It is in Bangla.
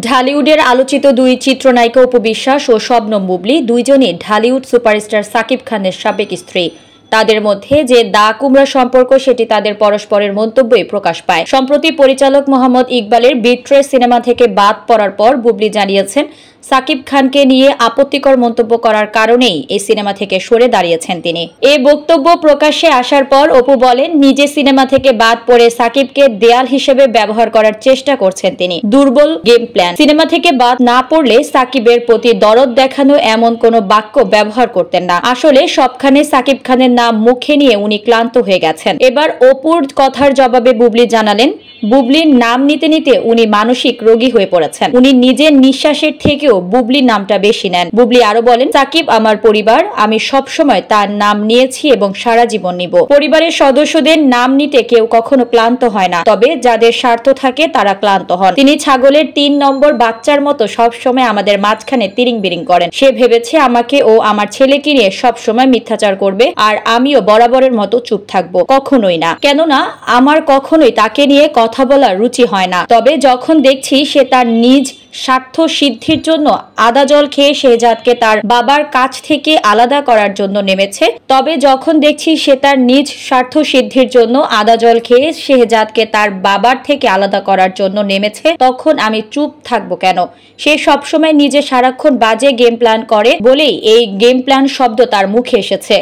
ঢালিউডের আলোচিত দুই চিত্রনায়িকা অপু বিশ্বাস ও শবনম বুবলী দুইজনই ঢালিউড সুপারস্টার সাকিব খানের সাবেক স্ত্রী। তাদের মধ্যে যে দা কুমড়া সম্পর্ক সেটি তাদের পরস্পরের মন্তব্যে প্রকাশ পায়। সম্প্রতি পরিচালক মোহাম্মদ ইকবালের বিট্রে সিনেমা থেকে বাদ পড়ার পর বুবলী জানিয়েছেন, সাকিব খানকে নিয়ে আপত্তিকর মন্তব্য করার কারণেই এই সিনেমা থেকে সরে দাঁড়িয়েছেন তিনি। এই বক্তব্য প্রকাশ্যে আসার পর অপু বলেন, নিজে সিনেমা থেকে বাদ পড়ে সাকিবকে দেয়াল হিসেবে ব্যবহার করার চেষ্টা করছেন তিনি। দুর্বল গেম প্ল্যান। সিনেমা থেকে বাদ না পড়লে সাকিবের প্রতি দরদ দেখানো এমন কোনো বাক্য ব্যবহার করতেন না। আসলে সবখানে সাকিব খানের নাম মুখে নিয়ে উনি ক্লান্ত হয়ে গেছেন। এবার অপুর কথার জবাবে বুবলী জানালেন, বুবলীর নাম নিতে নিতে উনি মানসিক রোগী হয়ে পড়েছেন। উনি নিজের নিঃশ্বাসের থেকেও বুবলীর নামটা বেশি নেন। বুবলী আরো বলেন, সাকিব আমার পরিবার, আমি সবসময় তার নাম নিয়েছি এবং সারা জীবন নিব। পরিবারের সদস্যদের নাম নিতে কেউ কখনো ক্লান্ত হয় না, তবে যাদের স্বার্থ থাকে তারা ক্লান্ত হন। তিনি ছাগলের ৩ নম্বর বাচ্চার মতো সবসময় আমাদের মাঝখানে তিরিং বিরিং করেন। সে ভেবেছে আমাকে ও আমার ছেলেকে নিয়ে সবসময় মিথ্যাচার করবে, আর আমিও বরাবরের মতো চুপ থাকবো। কখনোই না, কেননা আমার কখনোই তাকে নিয়ে কথা বলার রুচি হয় না। তবে যখন দেখছি সে তার নিজ স্বার্থ সিদ্ধির জন্য আদা জল খেয়ে শেহজাদকে তার বাবার কাছ থেকে আলাদা করার জন্য নেমেছে, তবে যখন দেখছি সে তার নিজ স্বার্থ সিদ্ধির জন্য আদা জল খেয়ে শেহজাদকে তার বাবার থেকে আলাদা করার জন্য নেমেছে, তখন আমি চুপ থাকবো কেন? সে সবসময় নিজে সারাক্ষণ বাজে গেম প্ল্যান করে বলেই এই গেম প্ল্যান শব্দ তার মুখে এসেছে।